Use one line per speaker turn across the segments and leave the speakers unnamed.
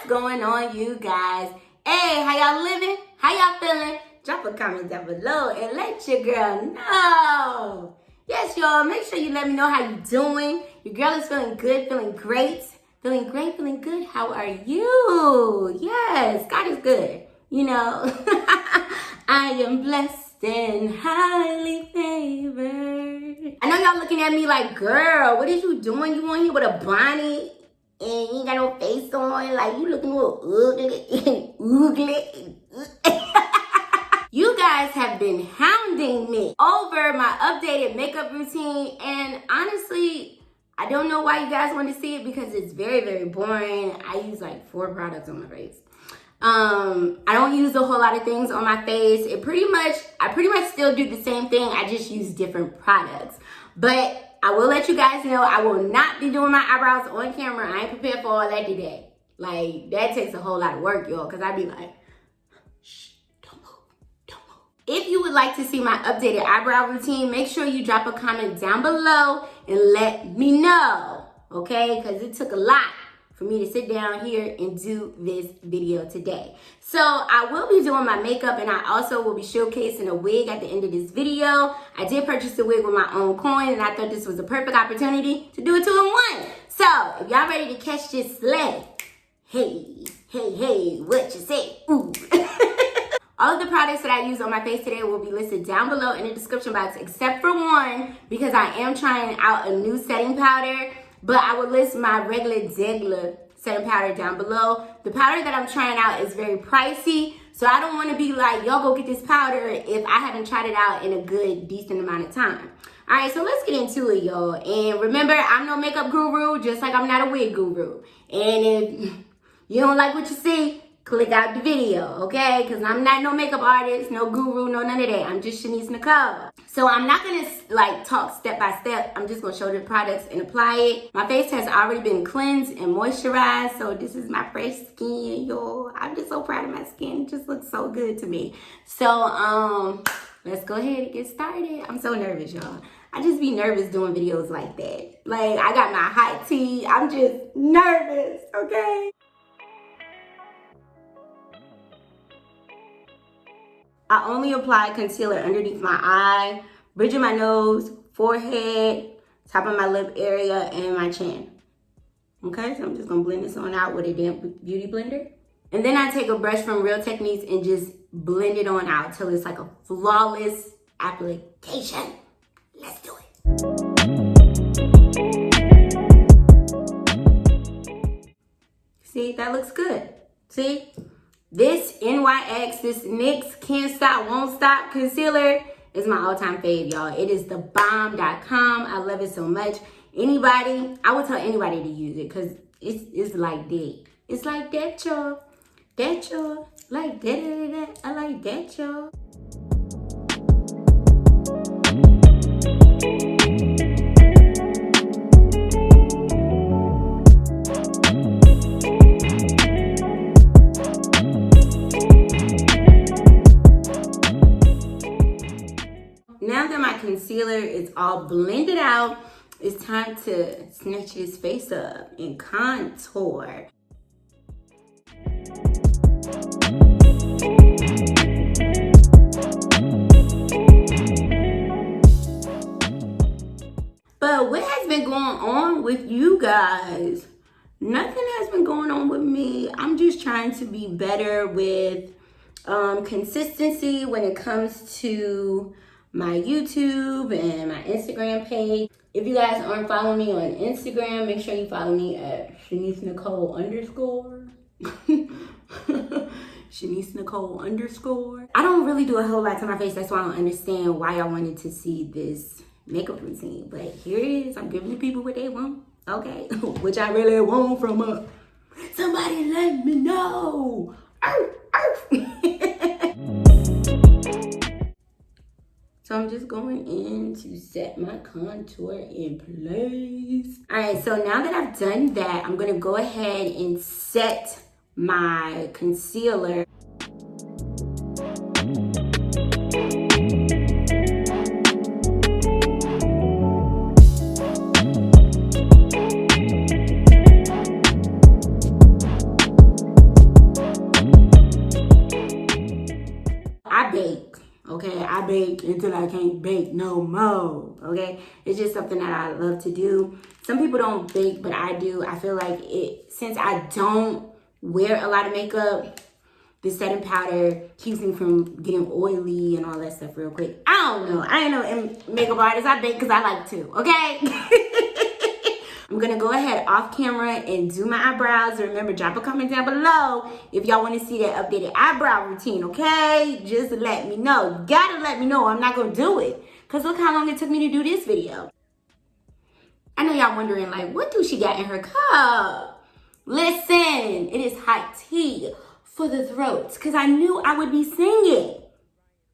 going on, you guys? Hey, how y'all living? How y'all feeling? Drop a comment down below and let your girl know. Yes, y'all, make sure you let me know how you doing. Your girl is feeling good, feeling great. Feeling great, feeling good. How are you? Yes, God is good. You know, I am blessed and highly favored. I know y'all looking at me like, girl, what is you doing? You on here with a bonnet and you ain't got no face on? Like, you looking a little ugly and oogly. You guys have been hounding me over my updated makeup routine, and honestly, I don't know why you guys want to see it because it's very, very boring. I use like 4 products on my face. I don't use a whole lot of things on my face. I pretty much still do the same thing. I just use different products. But I will let you guys know I will not be doing my eyebrows on camera. I ain't prepared for all that today. Like, that takes a whole lot of work, y'all, because I'd be like, shh, don't move, don't move. If you would like to see my updated eyebrow routine, make sure you drop a comment down below and let me know, okay? Because it took a lot for me to sit down here and do this video today. So I will be doing my makeup, and I also will be showcasing a wig at the end of this video. I did purchase the wig with my own coin, and I thought this was a perfect opportunity to do a 2-in-1. So if y'all ready to catch this slay, hey, what you say? Ooh. All of the products that I use on my face today will be listed down below in the description box, except for one, because I am trying out a new setting powder. But I will list my regular setting powder down below. The powder that I'm trying out is very pricey, so I don't want to be like, y'all go get this powder if I haven't tried it out in a good, decent amount of time. All right, so let's get into it, y'all. And remember, I'm no makeup guru, just like I'm not a wig guru. And if you don't like what you see, click out the video, okay? Because I'm not no makeup artist, no guru, no none of that. I'm just Shanise Nicole. So I'm not going to like talk step by step. I'm just going to show the products and apply it. My face has already been cleansed and moisturized. So this is my fresh skin, y'all. I'm just so proud of my skin. It just looks so good to me. So let's go ahead and get started. I'm so nervous, y'all. I just be nervous doing videos like that. Like, I got my hot tea. I'm just nervous, okay? I only apply concealer underneath my eye, bridge of my nose, forehead, top of my lip area, and my chin. Okay, so I'm just gonna blend this on out with a damp beauty blender. And then I take a brush from Real Techniques and just blend it on out till it's like a flawless application. Let's do it. See, that looks good. See? This NYX, this NYX Can't Stop, Won't Stop concealer is my all-time fave, y'all. It is thebomb.com. I love it so much. Anybody, I would tell anybody to use it because it's like that. It's like that, y'all. That, y'all. Like that. I like that, y'all. Now that my concealer is all blended out, it's time to snatch this face up and contour. But what has been going on with you guys? Nothing has been going on with me. I'm just trying to be better with consistency when it comes to my YouTube and my Instagram page. If you guys aren't following me on Instagram, make sure you follow me at Shanise Nicole _. Shanise Nicole _ I don't really do a whole lot to my face. That's why I don't understand why y'all wanted to see this makeup routine. But here it is. I'm giving the people what they want. Okay. Which I really want from somebody let me know. So I'm just going in to set my contour in place. All right, so now that I've done that, I'm gonna go ahead and set my concealer. I bake. Okay, I bake until I can't bake no more. Okay, it's just something that I love to do. Some people don't bake, but I do. I feel like since I don't wear a lot of makeup, the setting powder keeps me from getting oily and all that stuff real quick. I don't know. I ain't no makeup artist. I bake because I like to. Okay. I'm going to go ahead off camera and do my eyebrows. Remember, drop a comment down below if y'all want to see that updated eyebrow routine, okay? Just let me know. You got to let me know. I'm not going to do it. Because look how long it took me to do this video. I know y'all wondering, like, what do she got in her cup? Listen, it is hot tea for the throat. Because I knew I would be singing,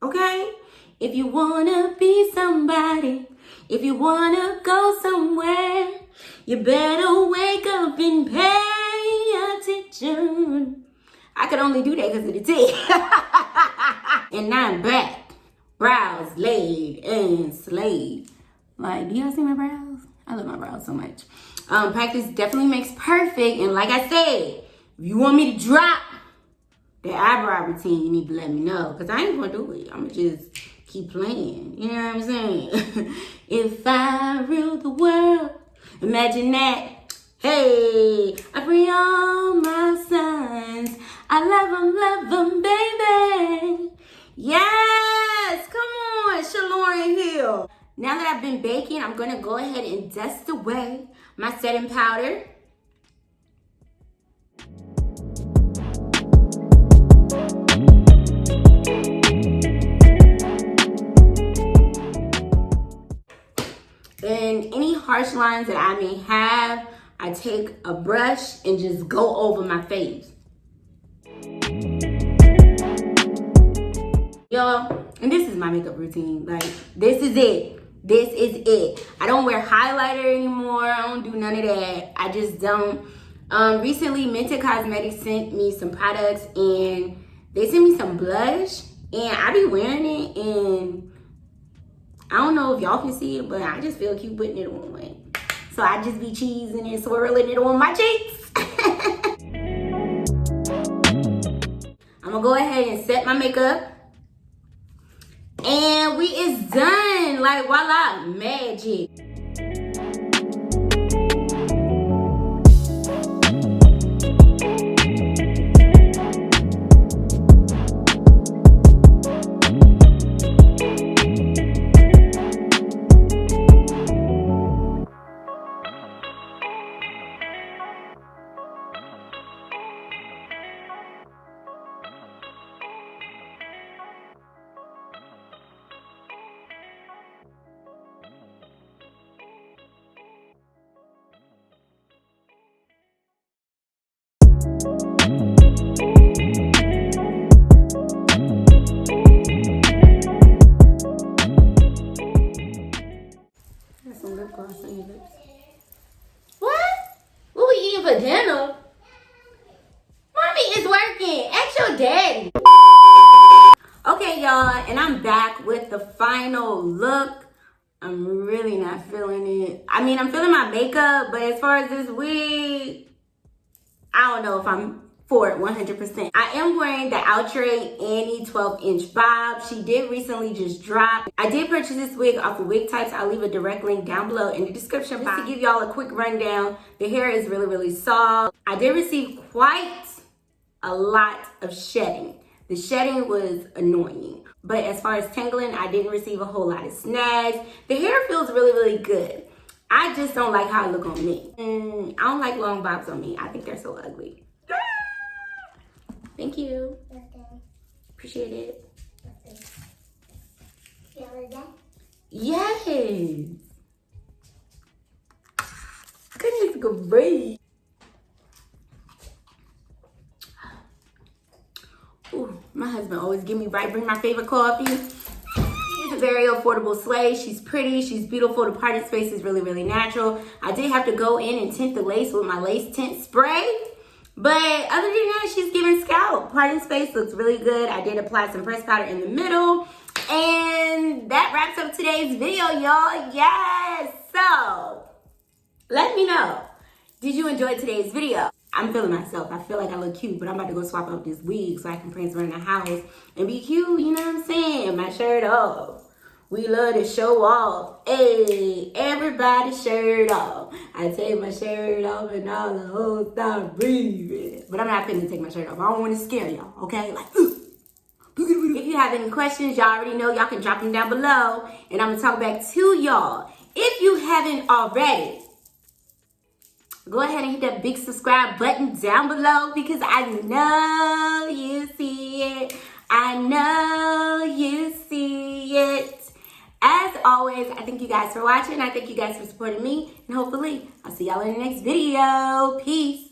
okay? If you want to be somebody, if you want to go somewhere, you better wake up and pay attention. I could only do that because of the tea. And now I'm back. Brows laid and slayed. Like, do y'all see my brows? I love my brows so much. Practice definitely makes perfect. And like I said, if you want me to drop the eyebrow routine, you need to let me know. Because I ain't going to do it. I'm going to just keep playing. You know what I'm saying? If I rule the world, imagine that. Hey, I free all my sons. I love them, baby. Yes, come on, Shalorn Hill. Now that I've been baking, I'm going to go ahead and dust away my setting powder. And any harsh lines that I may have, I take a brush and just go over my face. Y'all, and this is my makeup routine. Like, this is it. This is it. I don't wear highlighter anymore. I don't do none of that. I just don't. Recently, Mented Cosmetics sent me some products and they sent me some blush. And I be wearing it and I don't know if y'all can see it, but I just feel cute putting it on. So I just be cheesing and swirling it on my cheeks. I'm gonna go ahead and set my makeup. And we is done. Like, voila, magic. What we eating for dinner? Mommy is working. Ask your daddy. Okay, y'all, and I'm back with the final look. I'm really not feeling it. I mean, I'm feeling my makeup, but as far as this wig, I don't know if I'm for it 100%. I am wearing the Outre Annie 12-inch bob. She did recently just drop. I did purchase this wig off of Wig Types. I'll leave a direct link down below in the description box. Just to give y'all a quick rundown, the hair is really, really soft. I did receive quite a lot of shedding. The shedding was annoying. But as far as tangling, I didn't receive a whole lot of snags. The hair feels really, really good. I just don't like how it look on me. I don't like long bobs on me. I think they're so ugly. Thank you. Okay. Appreciate it. Okay. You like that? Yes. Goodness great. Ooh, my husband always bring my favorite coffee. She's a very affordable slay. She's pretty, she's beautiful. The parting space is really, really natural. I did have to go in and tint the lace with my lace tint spray. But other than that, she's giving scalp. Parting space looks really good. I did apply some pressed powder in the middle. And that wraps up today's video, y'all. Yes. So, let me know. Did you enjoy today's video? I'm feeling myself. I feel like I look cute, but I'm about to go swap out this wig so I can prance around the house and be cute, you know what I'm saying? My shirt off. We love to show off. Hey, everybody shirt off. I take my shirt off and all the hoes start breathing. But I'm not finna take my shirt off. I don't want to scare y'all, okay? Like, if you have any questions, y'all already know y'all can drop them down below. And I'm going to talk back to y'all. If you haven't already, go ahead and hit that big subscribe button down below because I know you see it. I know you see it. As always, I thank you guys for watching. I thank you guys for supporting me. And hopefully, I'll see y'all in the next video. Peace.